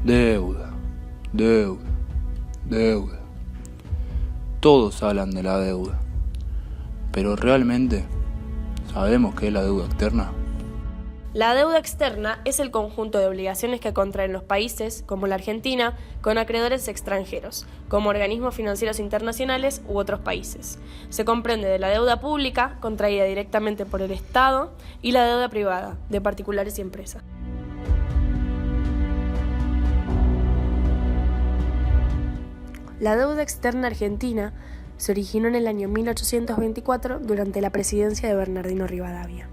Deuda, deuda, deuda. Todos hablan de la deuda, pero ¿realmente sabemos qué es la deuda externa? La deuda externa es el conjunto de obligaciones que contraen los países, como la Argentina, con acreedores extranjeros, como organismos financieros internacionales u otros países. Se comprende de la deuda pública, contraída directamente por el Estado, y la deuda privada, de particulares y empresas. La deuda externa argentina se originó en el año 1824 durante la presidencia de Bernardino Rivadavia,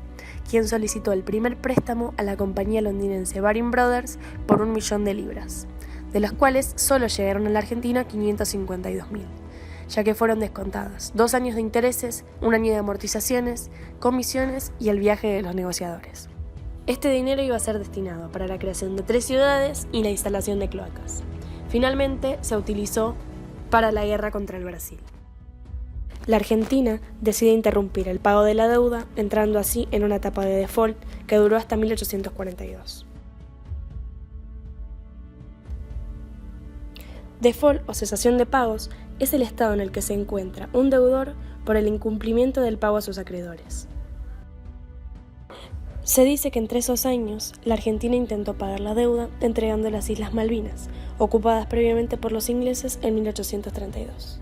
quien solicitó el primer préstamo a la compañía londinense Baring Brothers por 1 millón de libras, de las cuales solo llegaron a la Argentina 552.000, ya que fueron descontadas 2 años de intereses, 1 año de amortizaciones, comisiones y el viaje de los negociadores. Este dinero iba a ser destinado para la creación de 3 ciudades y la instalación de cloacas. Finalmente se utilizó para la guerra contra el Brasil. La Argentina decide interrumpir el pago de la deuda, entrando así en una etapa de default que duró hasta 1842. Default o cesación de pagos es el estado en el que se encuentra un deudor por el incumplimiento del pago a sus acreedores. Se dice que entre esos años, la Argentina intentó pagar la deuda entregando las Islas Malvinas, ocupadas previamente por los ingleses en 1832.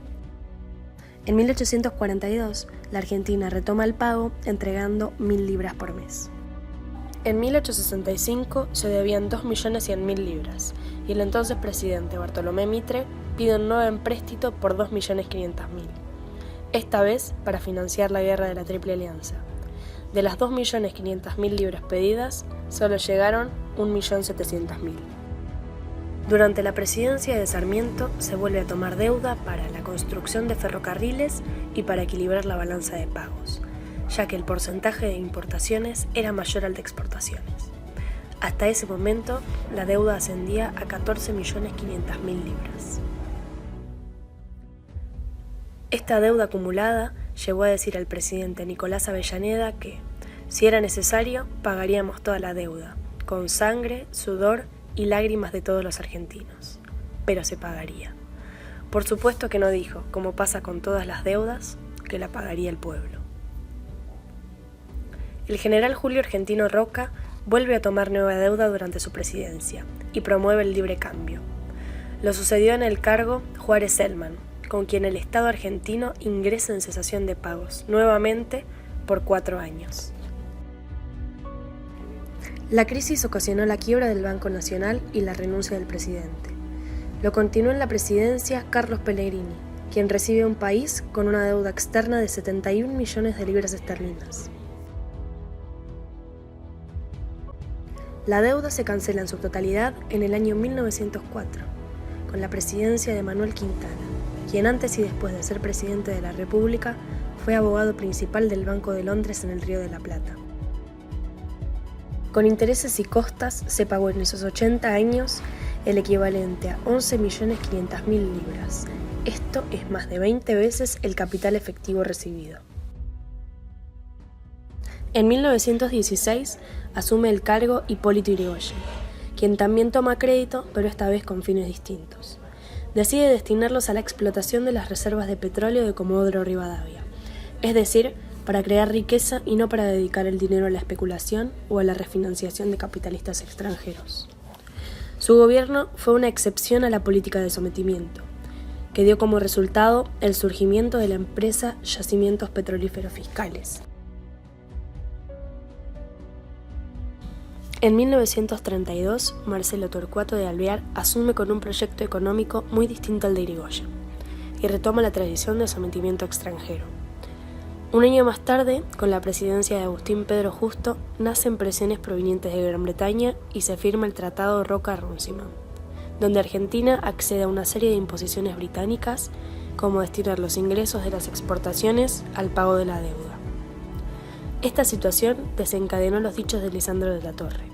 En 1842, la Argentina retoma el pago entregando 1.000 libras por mes. En 1865 se debían 2.100.000 libras y el entonces presidente Bartolomé Mitre pide un nuevo empréstito por 2.500.000, esta vez para financiar la guerra de la Triple Alianza. De las 2.500.000 libras pedidas, solo llegaron 1.700.000. Durante la presidencia de Sarmiento se vuelve a tomar deuda para la construcción de ferrocarriles y para equilibrar la balanza de pagos, ya que el porcentaje de importaciones era mayor al de exportaciones. Hasta ese momento, la deuda ascendía a 14.500.000 libras. Esta deuda acumulada llegó a decir al presidente Nicolás Avellaneda que, si era necesario, pagaríamos toda la deuda, con sangre, sudor y lágrimas de todos los argentinos, pero se pagaría. Por supuesto que no dijo, como pasa con todas las deudas, que la pagaría el pueblo. El general Julio Argentino Roca vuelve a tomar nueva deuda durante su presidencia y promueve el libre cambio. Lo sucedió en el cargo Juárez Celman, con quien el Estado argentino ingresa en cesación de pagos, nuevamente por 4 años. La crisis ocasionó la quiebra del Banco Nacional y la renuncia del presidente. Lo continuó en la presidencia Carlos Pellegrini, quien recibe un país con una deuda externa de 71 millones de libras esterlinas. La deuda se cancela en su totalidad en el año 1904, con la presidencia de Manuel Quintana, quien antes y después de ser presidente de la República fue abogado principal del Banco de Londres en el Río de la Plata. Con intereses y costas se pagó en esos 80 años el equivalente a 11.500.000 libras. Esto es más de 20 veces el capital efectivo recibido. En 1916 asume el cargo Hipólito Yrigoyen, quien también toma crédito, pero esta vez con fines distintos. Decide destinarlos a la explotación de las reservas de petróleo de Comodoro Rivadavia, es decir, para crear riqueza y no para dedicar el dinero a la especulación o a la refinanciación de capitalistas extranjeros. Su gobierno fue una excepción a la política de sometimiento, que dio como resultado el surgimiento de la empresa Yacimientos Petrolíferos Fiscales. En 1932, Marcelo Torcuato de Alvear asume con un proyecto económico muy distinto al de Yrigoyen y retoma la tradición de sometimiento extranjero. Un año más tarde, con la presidencia de Agustín Pedro Justo, nacen presiones provenientes de Gran Bretaña y se firma el Tratado Roca-Runciman, donde Argentina accede a una serie de imposiciones británicas, como destinar los ingresos de las exportaciones al pago de la deuda. Esta situación desencadenó los dichos de Lisandro de la Torre.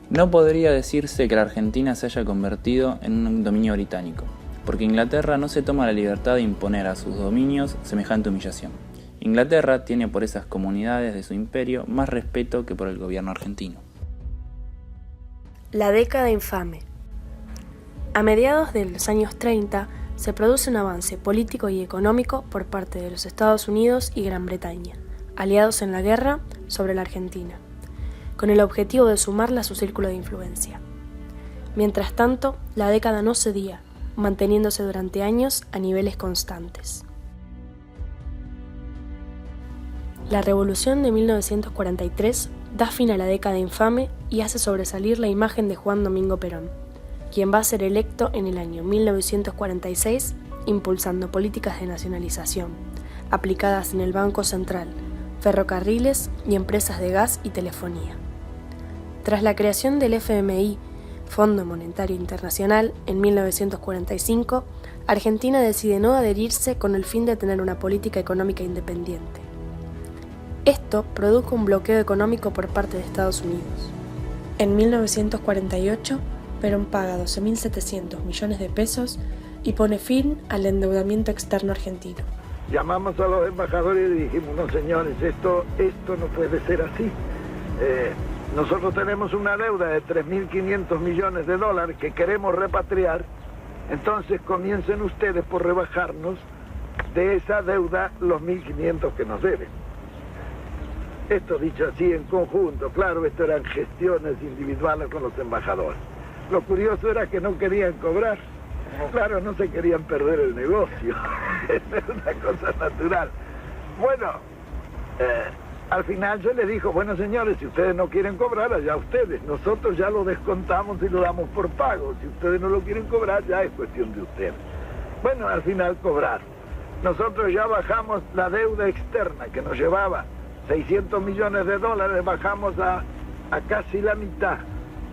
No podría decirse que la Argentina se haya convertido en un dominio británico, porque Inglaterra no se toma la libertad de imponer a sus dominios semejante humillación. Inglaterra tiene por esas comunidades de su imperio más respeto que por el gobierno argentino. La década infame. A mediados de los años 30 se produce un avance político y económico por parte de los Estados Unidos y Gran Bretaña, aliados en la guerra sobre la Argentina, con el objetivo de sumarla a su círculo de influencia. Mientras tanto, la década no cedía, manteniéndose durante años a niveles constantes. La Revolución de 1943 da fin a la década infame y hace sobresalir la imagen de Juan Domingo Perón, quien va a ser electo en el año 1946 impulsando políticas de nacionalización, aplicadas en el Banco Central, ferrocarriles y empresas de gas y telefonía. Tras la creación del FMI, Fondo Monetario Internacional, en 1945, Argentina decide no adherirse con el fin de tener una política económica independiente. Esto produjo un bloqueo económico por parte de Estados Unidos. En 1948, Perón paga 12.700 millones de pesos y pone fin al endeudamiento externo argentino. Llamamos a los embajadores y dijimos, no señores, esto no puede ser así. Nosotros tenemos una deuda de 3.500 millones de dólares que queremos repatriar, entonces comiencen ustedes por rebajarnos de esa deuda los 1.500 que nos deben. Esto dicho así en conjunto, claro, esto eran gestiones individuales con los embajadores. Lo curioso era que no querían cobrar, claro, no se querían perder el negocio, es una cosa natural. Bueno, al final yo les dijo, bueno señores, si ustedes no quieren cobrar, allá ustedes, nosotros ya lo descontamos y lo damos por pago, si ustedes no lo quieren cobrar, ya es cuestión de ustedes. Bueno, al final cobraron. Nosotros ya bajamos la deuda externa que nos llevaba 600 millones de dólares, bajamos a casi la mitad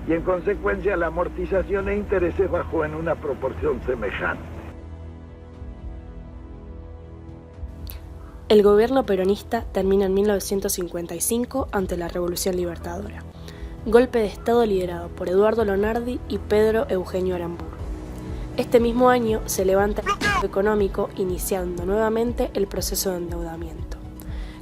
y en consecuencia la amortización e intereses bajó en una proporción semejante. El gobierno peronista termina en 1955 ante la Revolución Libertadora, golpe de Estado liderado por Eduardo Lonardi y Pedro Eugenio Aramburu. Este mismo año se levanta el bloqueo económico, iniciando nuevamente el proceso de endeudamiento,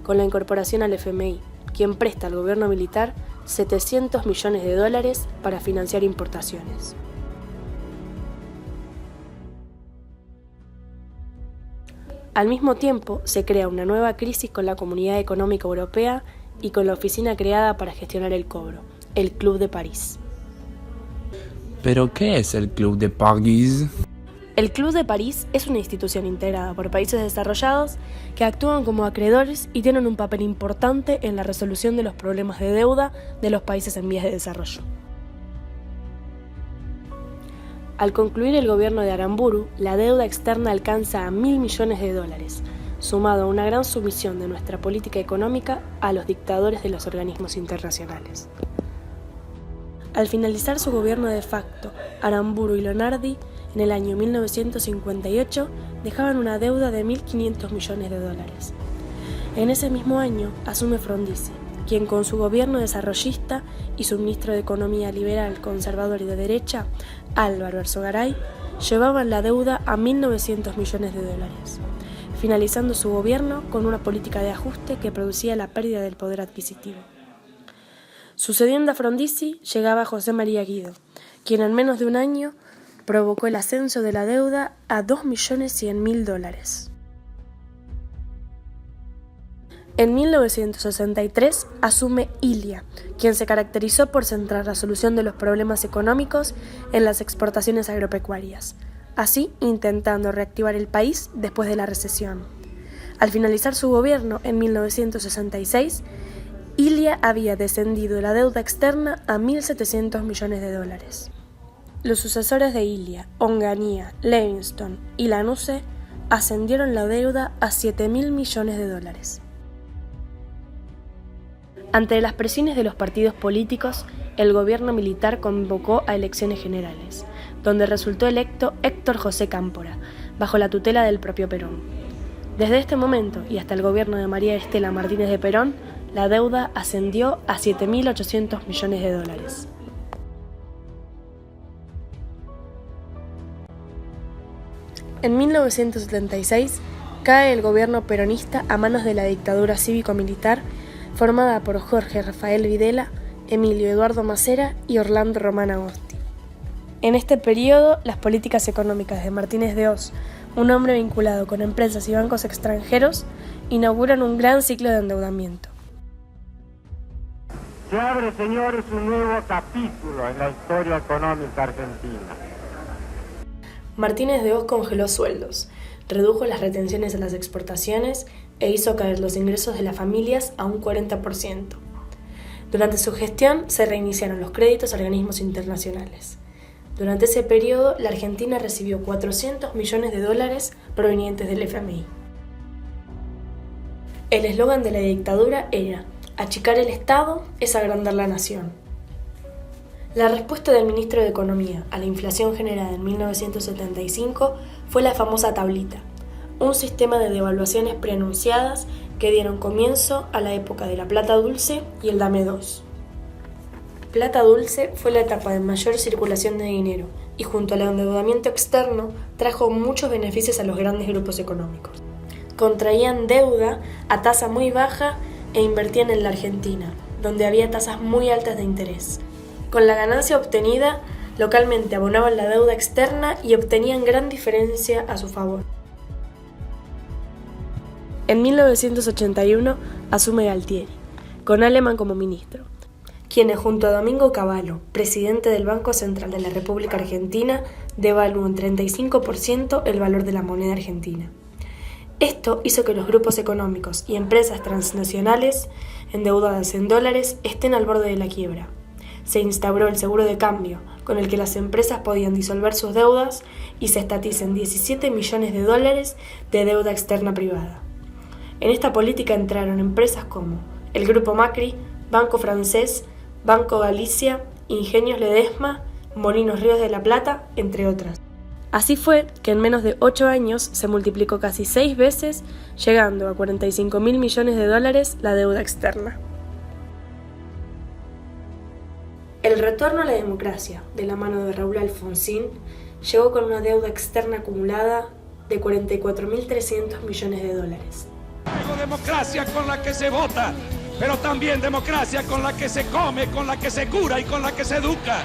con la incorporación al FMI, quien presta al gobierno militar 700 millones de dólares para financiar importaciones. Al mismo tiempo, se crea una nueva crisis con la Comunidad Económica Europea y con la oficina creada para gestionar el cobro, el Club de París. ¿Pero qué es el Club de París? El Club de París es una institución integrada por países desarrollados que actúan como acreedores y tienen un papel importante en la resolución de los problemas de deuda de los países en vías de desarrollo. Al concluir el gobierno de Aramburu, la deuda externa alcanza a 1.000 millones de dólares, sumado a una gran sumisión de nuestra política económica a los dictadores de los organismos internacionales. Al finalizar su gobierno de facto, Aramburu y Lonardi, en el año 1958, dejaban una deuda de 1.500 millones de dólares. En ese mismo año asume Frondizi, quien con su gobierno desarrollista y su ministro de Economía liberal, conservador y de derecha, Álvaro Erzogaray, llevaban la deuda a 1.900 millones de dólares, finalizando su gobierno con una política de ajuste que producía la pérdida del poder adquisitivo. Sucediendo a Frondizi llegaba José María Guido, quien en menos de un año provocó el ascenso de la deuda a 2.100.000 dólares. En 1963 asume Ilia, quien se caracterizó por centrar la solución de los problemas económicos en las exportaciones agropecuarias, así intentando reactivar el país después de la recesión. Al finalizar su gobierno en 1966, Ilia había descendido la deuda externa a 1.700 millones de dólares. Los sucesores de Ilia, Onganía, Livingston y Lanusse ascendieron la deuda a 7.000 millones de dólares. Ante las presiones de los partidos políticos, el gobierno militar convocó a elecciones generales, donde resultó electo Héctor José Cámpora, bajo la tutela del propio Perón. Desde este momento y hasta el gobierno de María Estela Martínez de Perón, la deuda ascendió a 7.800 millones de dólares. En 1976 cae el gobierno peronista a manos de la dictadura cívico-militar formada por Jorge Rafael Videla, Emilio Eduardo Macera y Orlando Román Agosti. En este periodo, las políticas económicas de Martínez de Hoz, un hombre vinculado con empresas y bancos extranjeros, inauguran un gran ciclo de endeudamiento. Se abre, señores, un nuevo capítulo en la historia económica argentina. Martínez de Hoz congeló sueldos, redujo las retenciones a las exportaciones e hizo caer los ingresos de las familias a un 40%. Durante su gestión se reiniciaron los créditos a organismos internacionales. Durante ese periodo, la Argentina recibió $400 millones provenientes del FMI. El eslogan de la dictadura era: achicar el Estado es agrandar la nación. La respuesta del ministro de Economía a la inflación generada en 1975 fue la famosa tablita, un sistema de devaluaciones preanunciadas que dieron comienzo a la época de la plata dulce y el dame dos. Plata dulce fue la etapa de mayor circulación de dinero y junto al endeudamiento externo trajo muchos beneficios a los grandes grupos económicos. Contraían deuda a tasa muy baja e invertían en la Argentina, donde había tasas muy altas de interés. Con la ganancia obtenida, localmente abonaban la deuda externa y obtenían gran diferencia a su favor. En 1981 asume Galtieri, con Alemán como ministro, quienes junto a Domingo Cavallo, presidente del Banco Central de la República Argentina, devaluó en 35% el valor de la moneda argentina. Esto hizo que los grupos económicos y empresas transnacionales endeudadas en dólares estén al borde de la quiebra. Se instauró el seguro de cambio, con el que las empresas podían disolver sus deudas y se estatizan $17 millones de deuda externa privada. En esta política entraron empresas como el Grupo Macri, Banco Francés, Banco Galicia, Ingenios Ledesma, Molinos Ríos de la Plata, entre otras. Así fue que en menos de 8 años se multiplicó casi 6 veces, llegando a $45.000 millones la deuda externa. El retorno a la democracia, de la mano de Raúl Alfonsín, llegó con una deuda externa acumulada de $44.300 millones. Democracia con la que se vota, pero también democracia con la que se come, con la que se cura y con la que se educa.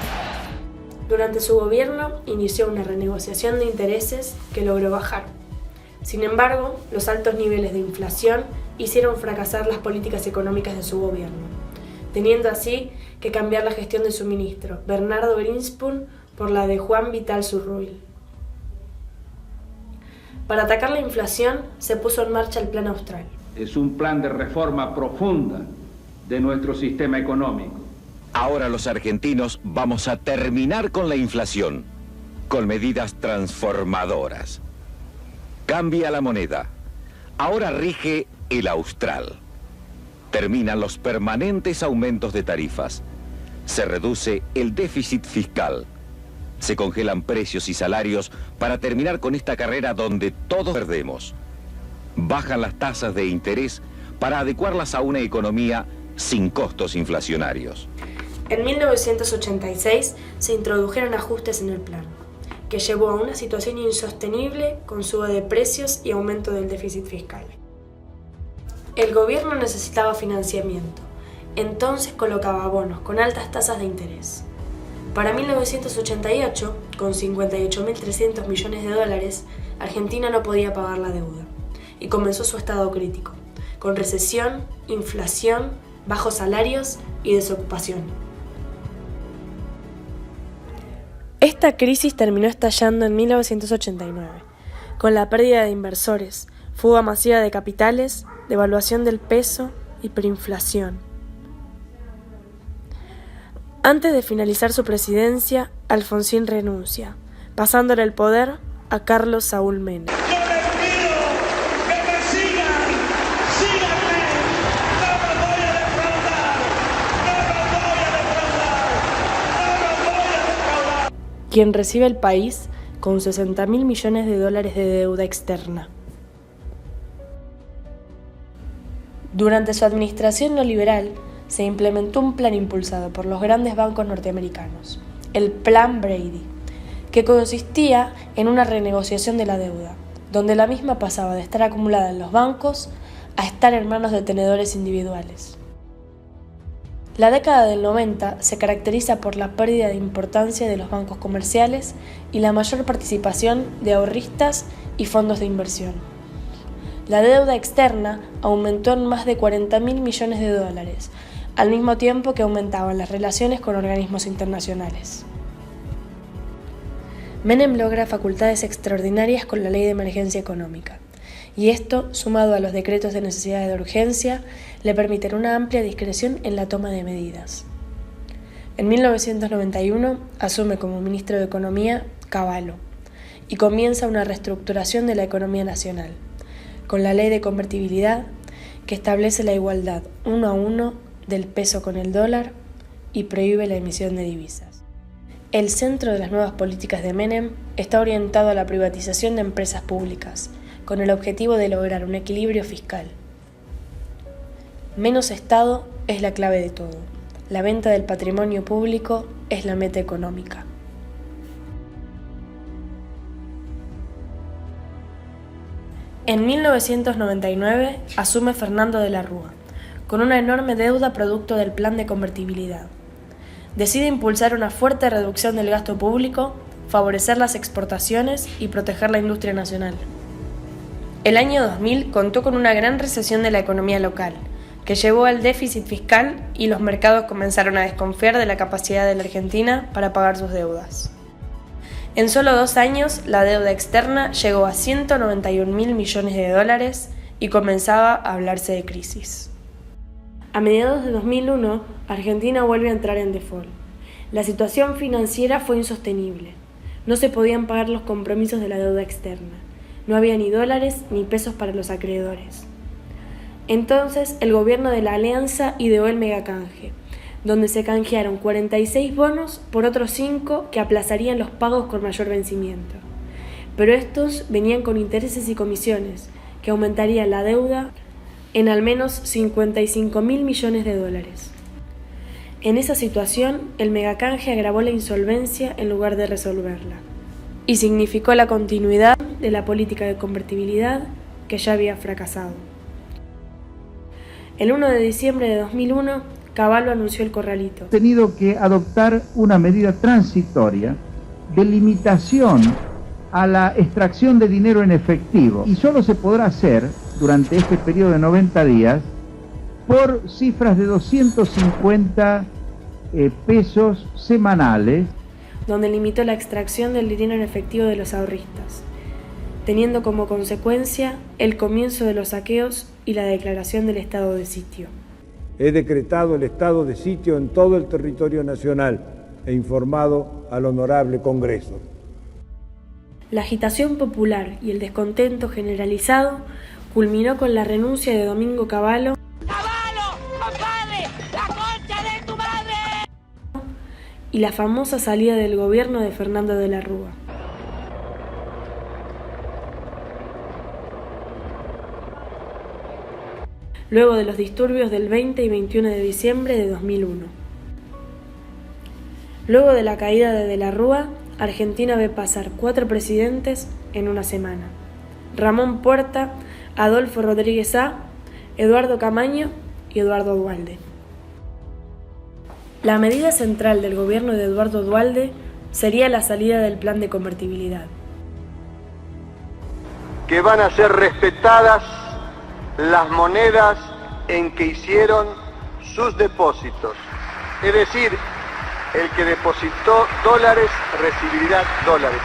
Durante su gobierno inició una renegociación de intereses que logró bajar. Sin embargo, los altos niveles de inflación hicieron fracasar las políticas económicas de su gobierno, teniendo así que cambiar la gestión de su ministro, Bernardo Greenspun, por la de Juan Vital Zurroil. Para atacar la inflación, se puso en marcha el Plan Austral. Es un plan de reforma profunda de nuestro sistema económico. Ahora los argentinos vamos a terminar con la inflación, con medidas transformadoras. Cambia la moneda. Ahora rige el Austral. Terminan los permanentes aumentos de tarifas. Se reduce el déficit fiscal. Se congelan precios y salarios para terminar con esta carrera donde todos perdemos. Bajan las tasas de interés para adecuarlas a una economía sin costos inflacionarios. En 1986 se introdujeron ajustes en el plan, que llevó a una situación insostenible con suba de precios y aumento del déficit fiscal. El gobierno necesitaba financiamiento, entonces colocaba bonos con altas tasas de interés. Para 1988, con $58.300 millones, Argentina no podía pagar la deuda y comenzó su estado crítico, con recesión, inflación, bajos salarios y desocupación. Esta crisis terminó estallando en 1989, con la pérdida de inversores, fuga masiva de capitales, devaluación del peso, hiperinflación. Antes de finalizar su presidencia, Alfonsín renuncia, pasándole el poder a Carlos Saúl Menem. Quien recibe el país con $60.000 millones de deuda externa. Durante su administración neoliberal, se implementó un plan impulsado por los grandes bancos norteamericanos, el Plan Brady, que consistía en una renegociación de la deuda, donde la misma pasaba de estar acumulada en los bancos a estar en manos de tenedores individuales. La década del 90 se caracteriza por la pérdida de importancia de los bancos comerciales y la mayor participación de ahorristas y fondos de inversión. La deuda externa aumentó en más de 40.000 millones de dólares, al mismo tiempo que aumentaban las relaciones con organismos internacionales. Menem logra facultades extraordinarias con la Ley de Emergencia Económica, y esto, sumado a los decretos de necesidad de urgencia, le permiten una amplia discreción en la toma de medidas. En 1991 asume como ministro de Economía Cavallo y comienza una reestructuración de la economía nacional, con la Ley de Convertibilidad, que establece la igualdad 1-a-1 del peso con el dólar y prohíbe la emisión de divisas. El centro de las nuevas políticas de Menem está orientado a la privatización de empresas públicas, con el objetivo de lograr un equilibrio fiscal. Menos Estado es la clave de todo. La venta del patrimonio público es la meta económica. En 1999 asume Fernando de la Rúa, con una enorme deuda producto del plan de convertibilidad. Decide impulsar una fuerte reducción del gasto público, favorecer las exportaciones y proteger la industria nacional. El año 2000 contó con una gran recesión de la economía local, que llevó al déficit fiscal y los mercados comenzaron a desconfiar de la capacidad de la Argentina para pagar sus deudas. En solo 2 años, la deuda externa llegó a 191.000 millones de dólares y comenzaba a hablarse de crisis. A mediados de 2001, Argentina vuelve a entrar en default. La situación financiera fue insostenible. No se podían pagar los compromisos de la deuda externa. No había ni dólares ni pesos para los acreedores. Entonces, el gobierno de la Alianza ideó el megacanje, donde se canjearon 46 bonos por otros 5 que aplazarían los pagos con mayor vencimiento. Pero estos venían con intereses y comisiones, que aumentarían la deuda en al menos 55.000 millones de dólares. En esa situación, el megacanje agravó la insolvencia en lugar de resolverla, y significó la continuidad de la política de convertibilidad que ya había fracasado. El 1 de diciembre de 2001, Cavallo anunció el corralito. Ha tenido que adoptar una medida transitoria de limitación a la extracción de dinero en efectivo, y solo se podrá hacer durante este periodo de 90 días por cifras de 250 pesos semanales, donde limitó la extracción del dinero en efectivo de los ahorristas, teniendo como consecuencia el comienzo de los saqueos y la declaración del estado de sitio. He decretado el estado de sitio en todo el territorio nacional e informado al Honorable Congreso. La agitación popular y el descontento generalizado culminó con la renuncia de Domingo Cavallo. ¡Cavallo, compadre! ¡La concha de tu madre! Y la famosa salida del gobierno de Fernando de la Rúa. Luego de los disturbios del 20 y 21 de diciembre de 2001. Luego de la caída de la Rúa, Argentina ve pasar 4 presidentes en una semana: Ramón Puerta, Adolfo Rodríguez A, Eduardo Camaño y Eduardo Duhalde. La medida central del gobierno de Eduardo Duhalde sería la salida del plan de convertibilidad. Que van a ser respetadas las monedas en que hicieron sus depósitos. Es decir, el que depositó dólares recibirá dólares.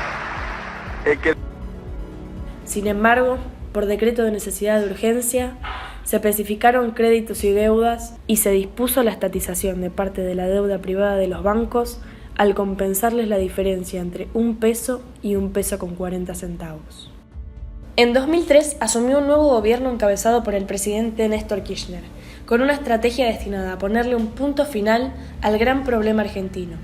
Sin embargo, por decreto de necesidad de urgencia, se especificaron créditos y deudas y se dispuso la estatización de parte de la deuda privada de los bancos al compensarles la diferencia entre 1 peso y 1 peso con 40 centavos. En 2003 asumió un nuevo gobierno encabezado por el presidente Néstor Kirchner, con una estrategia destinada a ponerle un punto final al gran problema argentino,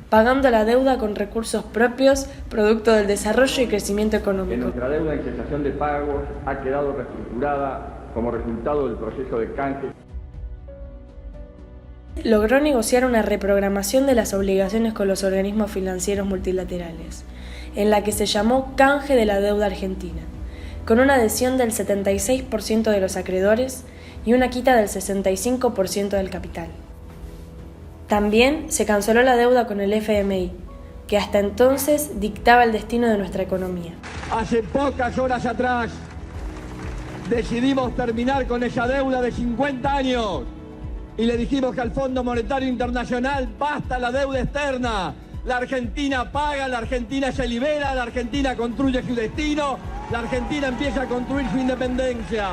pagando la deuda con recursos propios, producto del desarrollo y crecimiento económico. Nuestra deuda en cesación de pagos ha quedado reestructurada como resultado del proceso de canje. Logró negociar una reprogramación de las obligaciones con los organismos financieros multilaterales, en la que se llamó Canje de la Deuda Argentina, con una adhesión del 76% de los acreedores y una quita del 65% del capital. También se canceló la deuda con el FMI, que hasta entonces dictaba el destino de nuestra economía. Hace pocas horas atrás decidimos terminar con esa deuda de 50 años y le dijimos que al Fondo Monetario Internacional basta la deuda externa. La Argentina paga, la Argentina se libera, la Argentina construye su destino, la Argentina empieza a construir su independencia.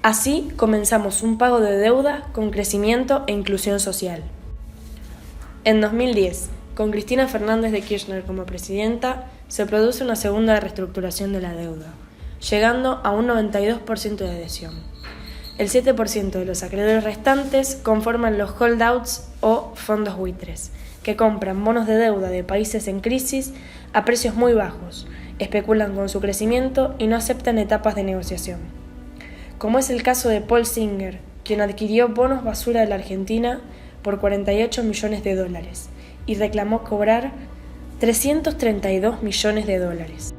Así comenzamos un pago de deuda con crecimiento e inclusión social. En 2010, con Cristina Fernández de Kirchner como presidenta, se produce una segunda reestructuración de la deuda, llegando a un 92% de adhesión. El 7% de los acreedores restantes conforman los holdouts o fondos buitres, que compran bonos de deuda de países en crisis a precios muy bajos, especulan con su crecimiento y no aceptan etapas de negociación. Como es el caso de Paul Singer, quien adquirió bonos basura de la Argentina por $48 millones y reclamó cobrar $332 millones.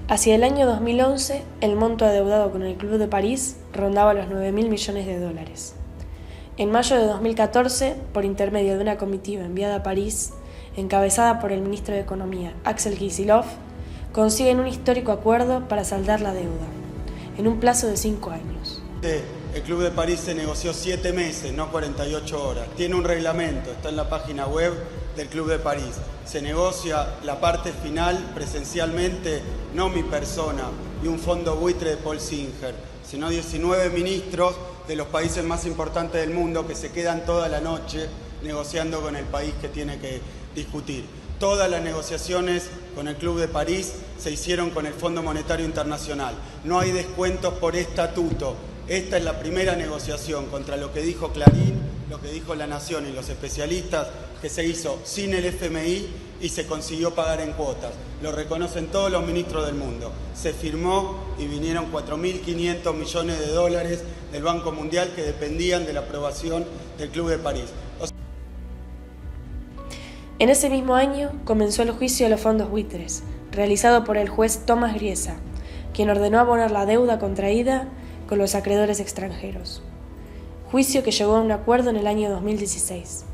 Hacia el año 2011, el monto adeudado con el Club de París rondaba los $9.000 millones. En mayo de 2014, por intermedio de una comitiva enviada a París, encabezada por el ministro de Economía, Axel Kicillof, consiguen un histórico acuerdo para saldar la deuda, en un plazo de 5 años. El Club de París se negoció 7 meses, no 48 horas. Tiene un reglamento, está en la página web del Club de París. Se negocia la parte final presencialmente, no mi persona y un fondo buitre de Paul Singer, sino 19 ministros de los países más importantes del mundo que se quedan toda la noche negociando con el país que tiene que discutir. Todas las negociaciones con el Club de París se hicieron con el Fondo Monetario Internacional. No hay descuentos por estatuto. Esta es la primera negociación contra lo que dijo Clarín, lo que dijo La Nación y los especialistas, que se hizo sin el FMI y se consiguió pagar en cuotas. Lo reconocen todos los ministros del mundo. Se firmó y vinieron $4.500 millones del Banco Mundial que dependían de la aprobación del Club de París. En ese mismo año comenzó el juicio de los fondos buitres, realizado por el juez Tomás Griesa, quien ordenó abonar la deuda contraída con los acreedores extranjeros. Juicio que llegó a un acuerdo en el año 2016.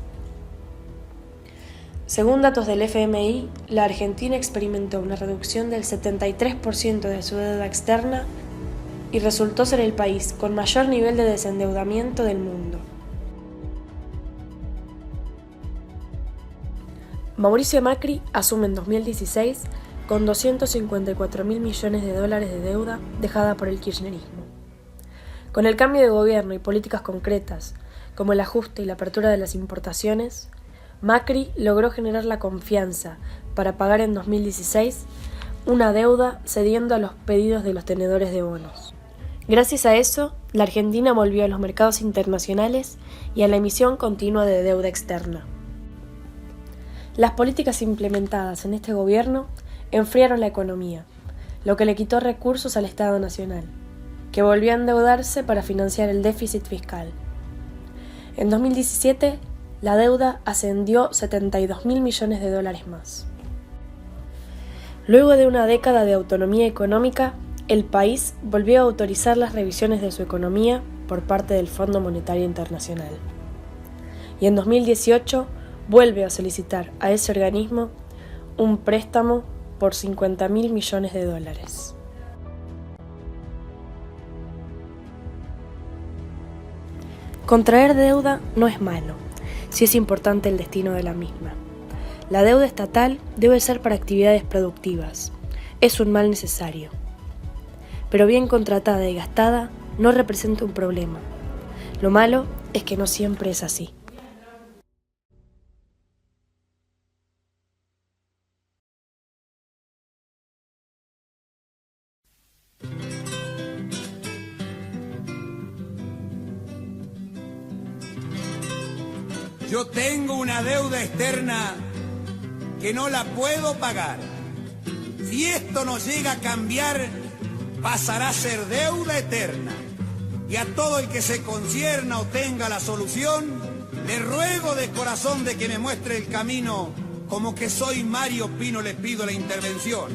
Según datos del FMI, la Argentina experimentó una reducción del 73% de su deuda externa y resultó ser el país con mayor nivel de desendeudamiento del mundo. Mauricio Macri asume en 2016 con $254.000 millones de deuda dejada por el kirchnerismo. Con el cambio de gobierno y políticas concretas, como el ajuste y la apertura de las importaciones, Macri logró generar la confianza para pagar en 2016 una deuda cediendo a los pedidos de los tenedores de bonos. Gracias a eso, la Argentina volvió a los mercados internacionales y a la emisión continua de deuda externa. Las políticas implementadas en este gobierno enfriaron la economía, lo que le quitó recursos al Estado Nacional, que volvió a endeudarse para financiar el déficit fiscal. En 2017, la deuda ascendió $72.000 millones más. Luego de una década de autonomía económica, el país volvió a autorizar las revisiones de su economía por parte del Fondo Monetario Internacional. Y en 2018 vuelve a solicitar a ese organismo un préstamo por $50.000 millones. Contraer deuda no es malo, si es importante el destino de la misma. La deuda estatal debe ser para actividades productivas, es un mal necesario. Pero bien contratada y gastada no representa un problema. Lo malo es que no siempre es así. Yo tengo una deuda externa que no la puedo pagar. Si esto no llega a cambiar, pasará a ser deuda eterna. Y a todo el que se concierna o tenga la solución, le ruego de corazón de que me muestre el camino, como que soy Mario Pino le pido la intervención.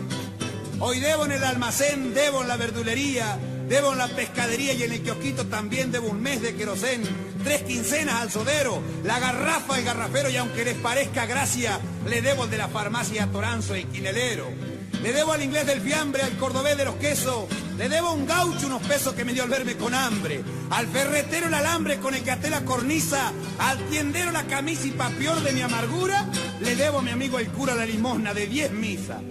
Hoy debo en el almacén, debo en la verdulería, Debo en la pescadería y en el kiosquito también debo un mes de querosén, 3 quincenas al sodero, la garrafa al garrafero y aunque les parezca gracia, le debo el de la farmacia a Toranzo y Quinelero. Le debo al inglés del fiambre, al cordobés de los quesos, le debo a un gaucho unos pesos que me dio al verme con hambre, al ferretero el alambre con el que até la cornisa, al tiendero la camisa y papior de mi amargura, le debo a mi amigo el cura la limosna de 10 misas.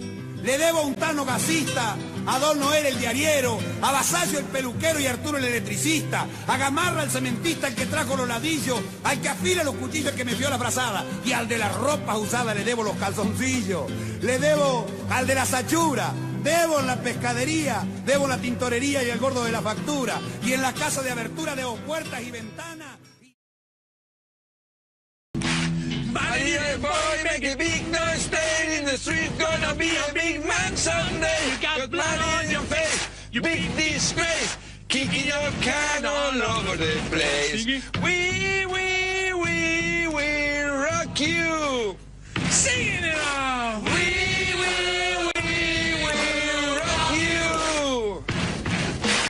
Le debo a un Tano gasista, a Don Noel el diariero, a Vasallo el peluquero y a Arturo el electricista, a Gamarra el cementista el que trajo los ladrillos, al que afila los cuchillos que me dio la frazada y al de las ropas usadas le debo los calzoncillos. Le debo al de la sachura, debo en la pescadería, debo en la tintorería y el gordo de la factura y en la casa de abertura debo puertas y ventanas. Maria boy, make a big noise, stay in the street, gonna be a big man someday. You got blood on your face, you big disgrace, kicking your can all over the place. We rock you, singing it all.